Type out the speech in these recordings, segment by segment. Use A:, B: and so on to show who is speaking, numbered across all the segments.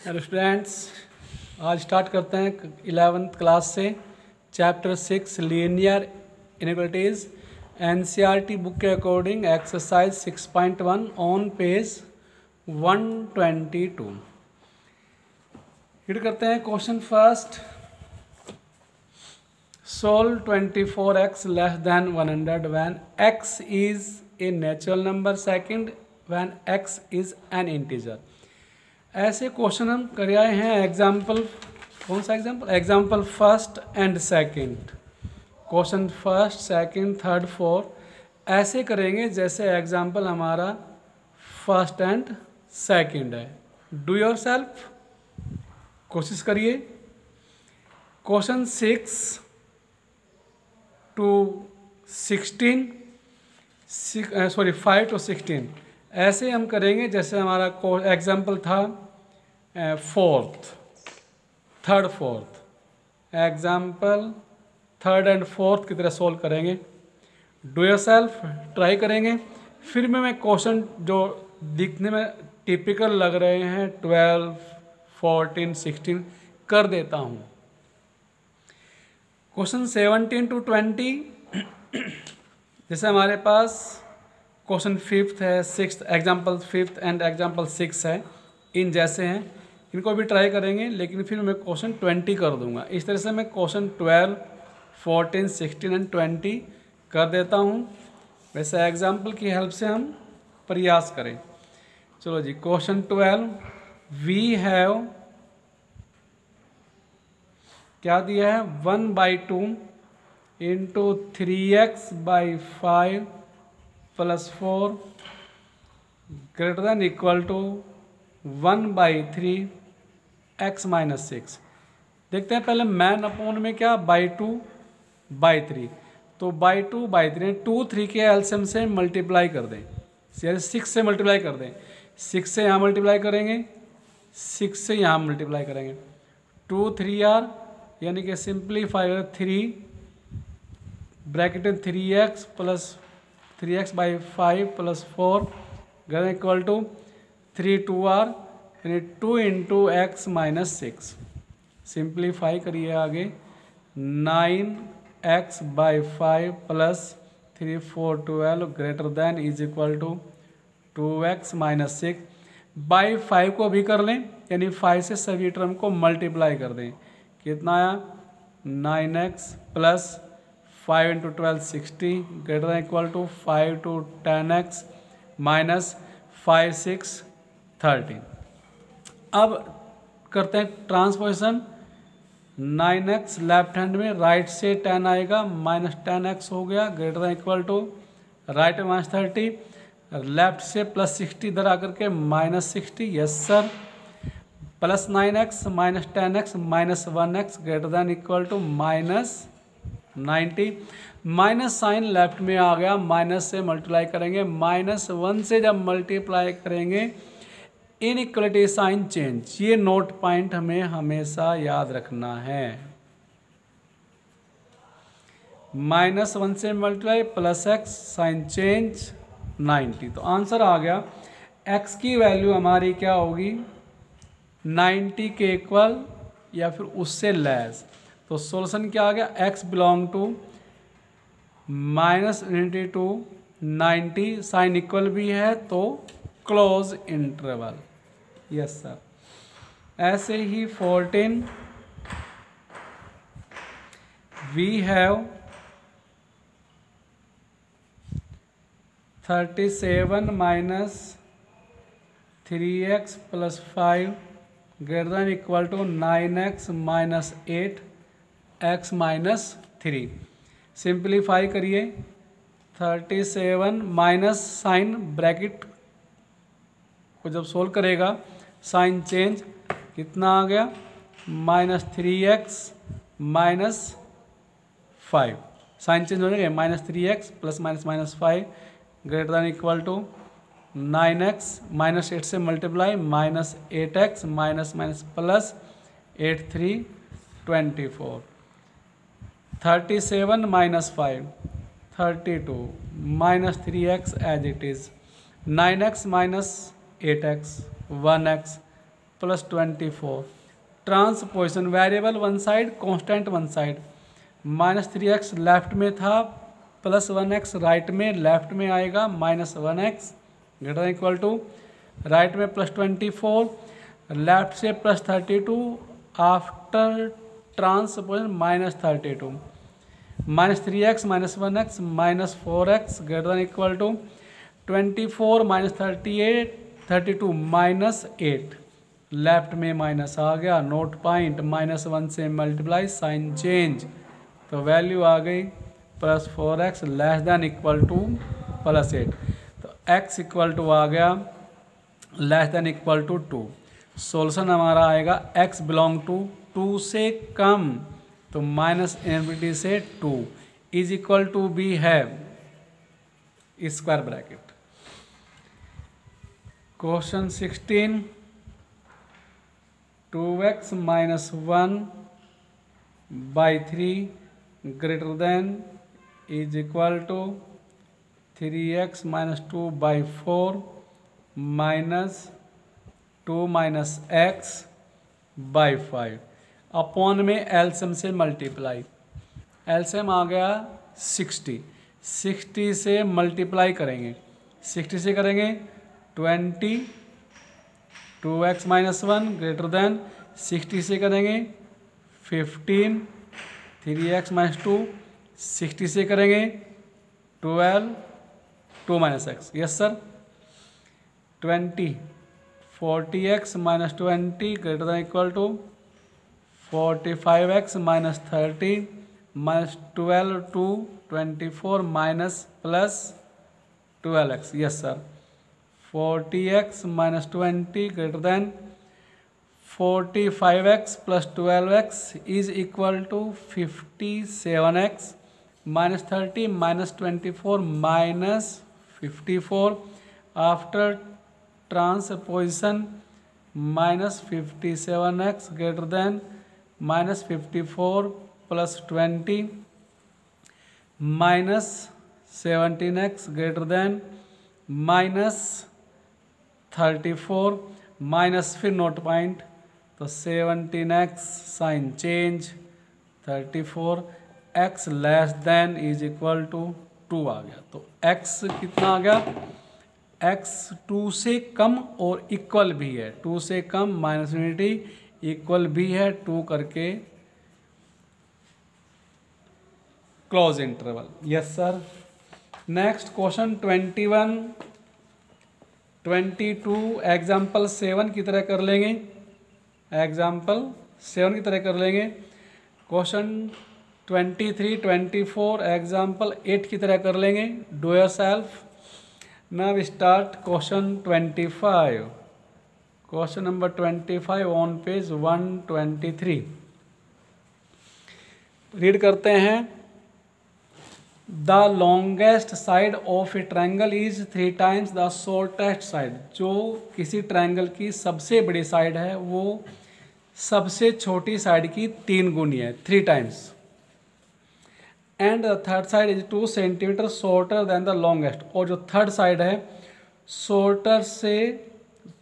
A: Hello students, आज start करते हैं 11th क्लास से chapter 6 linear inequalities NCERT book के according exercise 6.1 on page 122। Read करते हैं question first. Solve 24x less than 100 when x is a natural number. Second, when x is an integer. ऐसे question हम कर आए हैं। Example, कौन सा example? Example first and second. Question first, second, third, fourth ऐसे करेंगे जैसे एग्जाम्पल हमारा फर्स्ट एंड सेकंड है। डू योर सेल्फ, कोशिश करिए। क्वेश्चन 6 to 16, 5 to 16 ऐसे हम करेंगे जैसे हमारा एग्जाम्पल था fourth, third, fourth. Example third and fourth की तरह सोल्व करेंगे। डू योर सेल्फ, ट्राई करेंगे। फिर मैं क्वेश्चन जो दिखने में टिपिकल लग रहे हैं 12, 14, 16 कर देता हूँ। क्वेश्चन 17 to 20 जैसे हमारे पास क्वेश्चन फिफ्थ है, sixth, example fifth and example 6 है, इन जैसे हैं, इनको भी ट्राई करेंगे। लेकिन फिर मैं क्वेश्चन 20 कर दूंगा। इस तरह से मैं क्वेश्चन 12, 14, 16 एंड 20 कर देता हूँ। वैसे एग्जाम्पल की हेल्प से हम प्रयास करें। चलो जी, क्वेश्चन 12, वी हैव क्या दिया है? 1/2 into 3x/5 + 4 greater than equal to 1/3 x - 6। देखते हैं पहले मैन अपॉन में क्या, (2/3) तो (2/3) 2 3 के एलसीएम से मल्टीप्लाई कर दें, यानी 6 से मल्टीप्लाई कर दें। 6 से यहाँ मल्टीप्लाई करेंगे, 6 से यहाँ मल्टीप्लाई करेंगे। 2 3 आर, यानी कि सिंप्लीफाई 3 ब्रैकेट में 3x + 3x/5 + 4 greater equal to 3 2 are, यानी 2 इंटू x - 6। सिंप्लीफाई करिए आगे, 9x/5 + 3 4 12 greater than is equal to 2x - 6। By 5 को भी कर लें, यानी 5 से सभी टर्म को मल्टीप्लाई कर दें। कितना आया? 9x + 5 × 12 60 greater than equal to 5 to 10x - 5 6 13। अब करते हैं ट्रांसपोजिशन। 9x लेफ्ट हैंड में, राइट से 10 आएगा, -10x हो गया, greater than equal to right में -30, लेफ्ट से +60 इधर आकर के -60, yes sir, +9x - 10x - 1x greater than equal to -90। Minus sign left में आ गया, माइनस से मल्टीप्लाई करेंगे, -1 से जब मल्टीप्लाई करेंगे इनइक्वलिटी साइन चेंज। ये नोट पॉइंट हमें हमेशा याद रखना है। -1 से मल्टीप्लाई +x साइन चेंज 90। तो आंसर आ गया, x की वैल्यू हमारी क्या होगी? 90 के इक्वल या फिर उससे लेस। तो सोल्यूशन क्या आ गया? x belong to -92 90, sign equal भी है तो क्लोज इंटरवल, यस सर। ऐसे ही 14, we have 37 - 3x + 5 greater than equal to 9x - 8 x - 3। Simplify करिए, 37 माइनस साइन ब्रैकेट को जब सोल्व करेगा साइन चेंज कितना आ गया? -3x - 5, साइन चेंज होने के -3x + -5 greater than equal to 9x -8 से multiply -8x + 8 3 24। 37 - 5 32 -3x as it is, 9x - 8x 1x plus 24, transposition variable one side, constant one side, -3x left में था, plus 1x right में, left में आएगा -1x greater equal to, right में plus 24, left से plus 32, after transposition -32, -3x -1x -4x greater equal to 24 -38 32 -8, left में minus आ गया, नोट पॉइंट, -1 से मल्टीप्लाई, साइन चेंज, तो वैल्यू आ गई +4x less than equal to +8, तो x इक्वल टू आ गया less than equal to 2। Solution हमारा आएगा x बिलोंग टू 2 से कम, तो माइनस इनफिनिटी से 2 इज इक्वल टू बी है square bracket. Question 16, 2x -1 by 3 greater than is equal to 3x -2 by 4 minus 2 minus x by 5 upon में LCM से multiply, LCM आ गया 60, 60 से मल्टीप्लाई करेंगे, 60 से करेंगे 20, 2x -1 ग्रेटर देन 60 से करेंगे 15, 3x -2, 60 से करेंगे 12, 2 -x, yes sir, 20, 40x -20 greater than equal to 45x -30 -12 to 24 minus plus 12x, yes sir, 40x -20 greater than 45x plus 12x is equal to 57x minus 30 minus 24 minus 54 after transposition minus 57x greater than minus 54 plus 20 minus 17x greater than minus 34 minus फिर note point, तो 17x sign change 34 x less than is equal to 2 आ गया। तो x कितना आ गया, x 2 से कम और equal भी है, 2 से कम माइनस यूनिटी इक्वल भी है 2 करके close interval, yes sir. Next question 21, 22 example 7 की तरह कर लेंगे, एग्जाम्पल 7 की तरह कर लेंगे। क्वेश्चन 23, 24 एग्जाम्पल 8 की तरह कर लेंगे, do your self. Now start question 25, question number 25 on page 123। Read करते हैं, the longest side of a triangle is 3 times the shortest side. जो किसी ट्रायंगल की सबसे बड़ी साइड है वो सबसे छोटी साइड की 3 गुनी है, 3 times। And the third side is 2 centimetre shorter than the longest. और जो थर्ड साइड है शॉर्टर से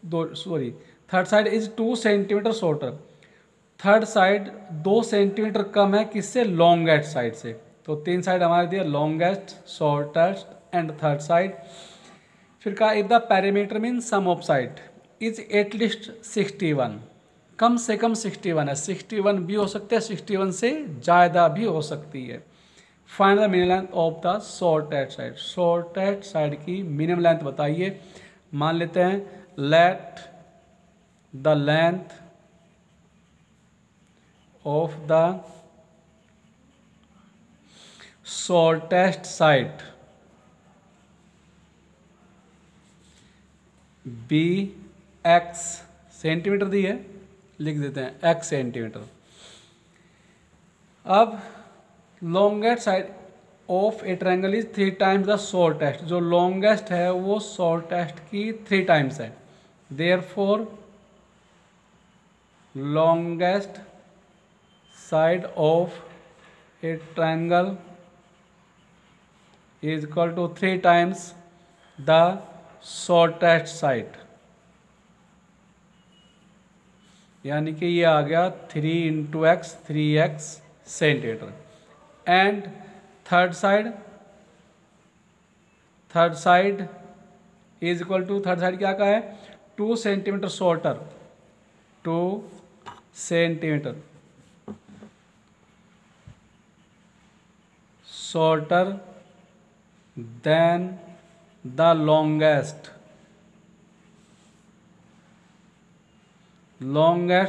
A: third side is 2 centimetre shorter. Third side 2 centimetre कम है किससे, लॉन्गेस्ट साइड से। तो 3 साइड हमारे दिए, longest, shortest and third side. फिर कहा if the parameter mean sum of side is at least 61, कम से कम 61 है, 61 भी हो सकते हैं, 61 से ज़्यादा भी हो सकती है। Find the minimum length of the shortest side. Shortest side की मिनिमम लेंथ बताइए। मान लेते हैं let the length of the shortest side be x centimetre दी है, लिख देते हैं x सेंटीमीटर। अब longest side of a triangle is 3 times the shortest. जो लॉन्गेस्ट है वो शॉर्टेस्ट की 3 times है, therefore longest side of a triangle is equal to 3 times the shortest side। यानी कि ये आ गया 3 into x 3x centimetre. And third side is equal to, third side क्या का है, 2 centimetre shorter, 2 centimetre shorter than the longest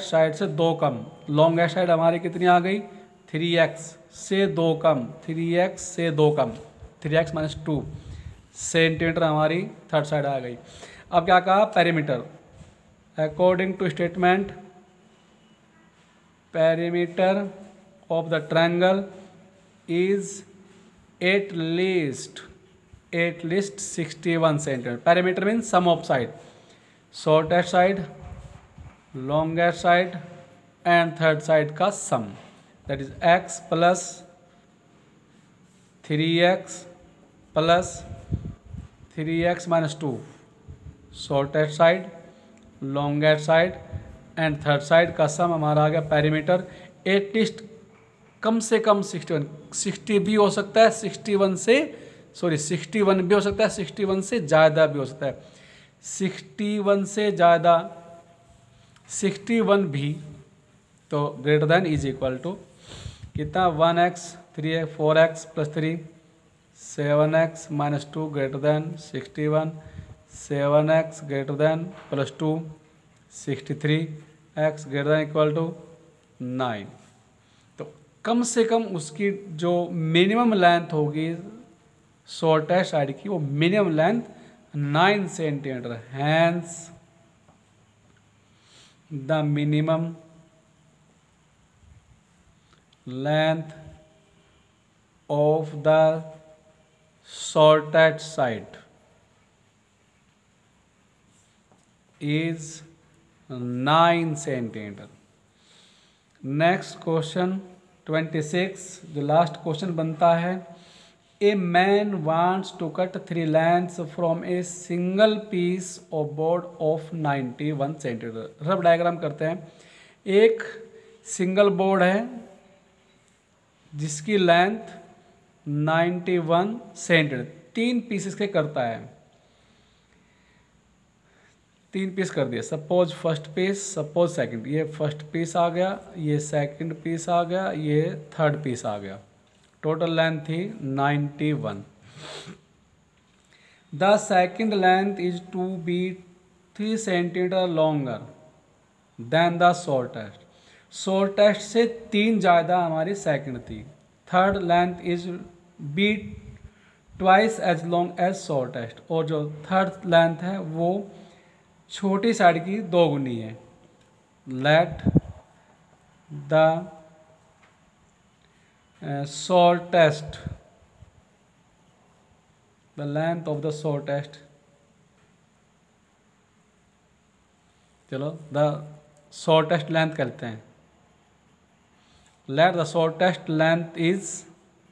A: side से 2 कम। Longest side हमारी कितनी आ गई, 3x से 2 कम, 3x से 2 कम, 3x माइनस 2 सेंटीमीटर हमारी थर्ड साइड आ गई। अब क्या कहा, perimeter, according to statement perimeter of the triangle is at least 61 centimetre. Perimeter means sum of side, shortest side, longest side and third side का sum, that is x plus 3x plus 3x minus 2, shortest side, longest side and third side का sum हमारा आ गया perimeter. At least कम से कम 61, 60 भी हो सकता है, 61 भी हो सकता है, 61 से ज़्यादा भी हो सकता है, 61 से ज़्यादा, 61 भी, तो greater than is equal to कितना, 1x 3x 4x plus 3 7x minus 2 greater than 61, 7x greater than plus 2 63x greater than equal to 9। तो कम से कम उसकी जो मिनिमम लेंथ होगी शॉर्टेस्ट साइड की, वो minimum length 9 centimetre. Hence the minimum length of the shortest side is 9 centimetre. Next question 26, जो लास्ट क्वेश्चन बनता है, a man wants to cut 3 lengths from a single piece of board of 91 centimetre. Rough diagram करते हैं। एक single board है जिसकी length 91 centimetre, 3 pieces के करता है, 3 पीस कर दिया। Suppose first piece, suppose second, ये फर्स्ट पीस आ गया, ये सेकंड पीस आ गया, ये थर्ड पीस आ गया। टोटल लेंथ थी 91। The second length is to be 3 centimetre longer than the shortest. Shortest से 3 ज़्यादा हमारी सेकंड थी। Third length is be twice as long as shortest, और जो थर्ड लेंथ है वो छोटी साइड की 2 गुनी है। Let the shortest, the length of the shortest, चलो the shortest length करते हैं। let the shortest length is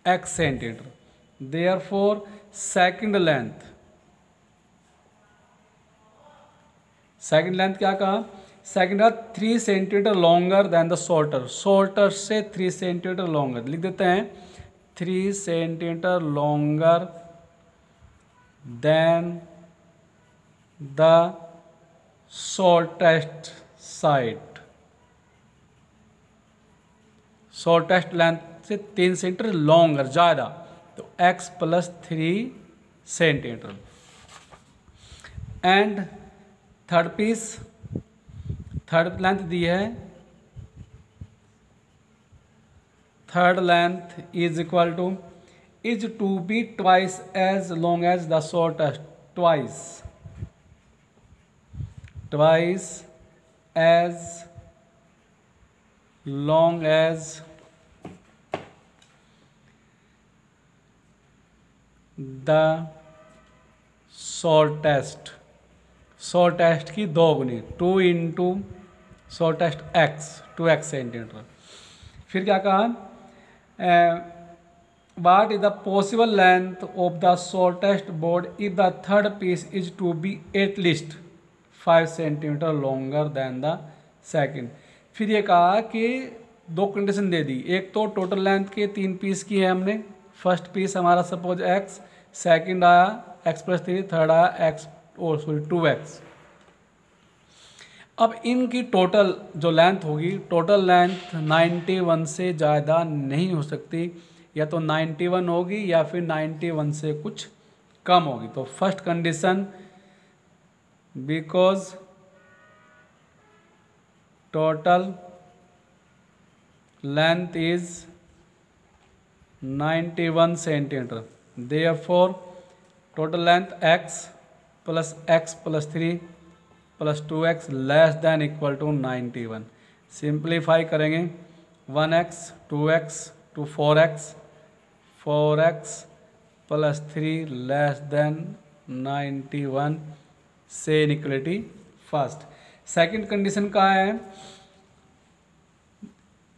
A: x centimetre, therefore second length क्या कहा, second 3 centimetre longer than the shorter, shorter से 3 सेंटीमीटर लॉन्गर, लिख देते हैं 3 centimetre longer than the shortest side. Shortest length से 3 सेंटीमीटर लॉन्गर ज़्यादा, तो x plus 3 centimetre. And third piece, third length दी है, third length is equal to is to be twice as long as the shortest, twice as long as the shortest की 2 गुनी, 2 into shortest x, 2x centimetre. फिर क्या कहा, what is the possible length of the shortest board if the third piece is to be at least 5 centimetre longer than the second. फिर ये कहा कि दो कंडीशन दे दी, एक तो टोटल लेंथ के 3 पीस की है हमने, फर्स्ट पीस हमारा सपोज x, सेकंड आया x+3, थर्ड आया x 2x। अब इनकी टोटल जो लेंथ होगी, टोटल लेंथ 91 से ज़्यादा नहीं हो सकती, या तो 91 होगी या फिर 91 से कुछ कम होगी। तो first condition, because total length is 91 centimetre, therefore total length x + 3 + 2x less than equal to 91। Simplify करेंगे, 1x 2x to 4x + 3 less than 91 से इनइक्वलिटी फर्स्ट। सेकंड कंडीशन का है,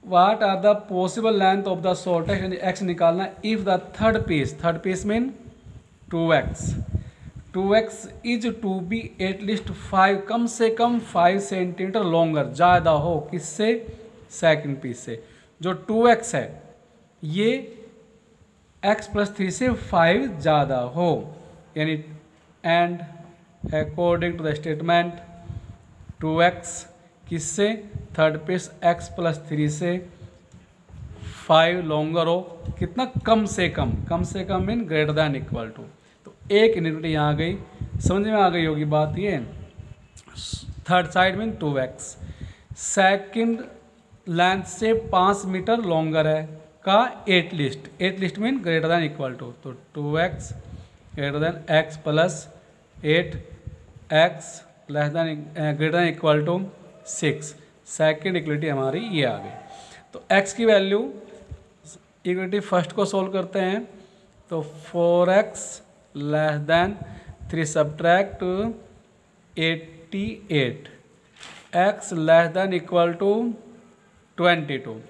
A: what are the possible length of the shortest, यानी x निकालना, if the third piece mean 2x is to be at least 5, कम से कम 5 centimetre longer, ज़्यादा हो किससे, सेकंड पीस से। जो 2x है ये x+3 से 5 ज़्यादा हो, यानी and according to the statement 2x किससे, थर्ड पीस x+3 से 5 लॉन्गर हो, कितना, कम से कम mean greater than equal to. तो एक इनइक्वलिटी यहाँ आ गई, समझ में आ गई होगी बात। ये third side mean 2x, second length से 5 मीटर लॉन्गर है का at least mean greater than equal to, तो 2x greater than x+8, x greater than equal to 6। Second equality हमारी ये आ गई। तो x की वैल्यू, इक्वलिटी फर्स्ट को सोल्व करते हैं, तो 4x less than 3 subtract 88, x less than equal to 22।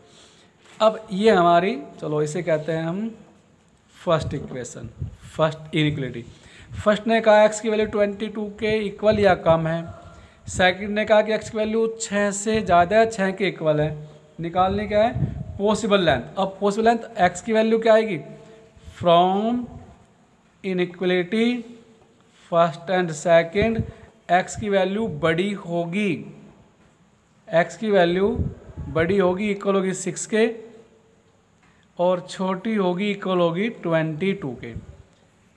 A: अब ये हमारी, चलो इसे कहते हैं हम first equation, first inequality. First ने कहा x की वैल्यू 22 के इक्वल या कम है, सेकंड ने कहा कि x की वैल्यू 6 से ज़्यादा है, 6 के इक्वल है। निकालने क्या है, पॉसिबल लेंथ। अब पॉसिबल लेंथ x की वैल्यू क्या आएगी, from inequality first and second x की वैल्यू बड़ी होगी, x की वैल्यू बड़ी होगी, इक्वल होगी 6 के, और छोटी होगी, इक्वल होगी 22 के।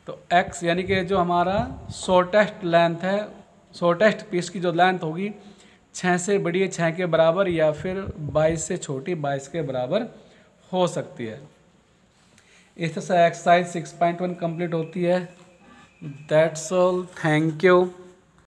A: तो x यानी कि जो हमारा शॉर्टेस्ट लेंथ है, शॉर्टेस्ट पीस की जो लेंथ होगी 6 से बड़ी है, 6 के बराबर, या फिर 22 से छोटी 22 के बराबर हो सकती है। इस तरह से एक्सरसाइज 6.1 कंप्लीट होती है। That's all, thank you.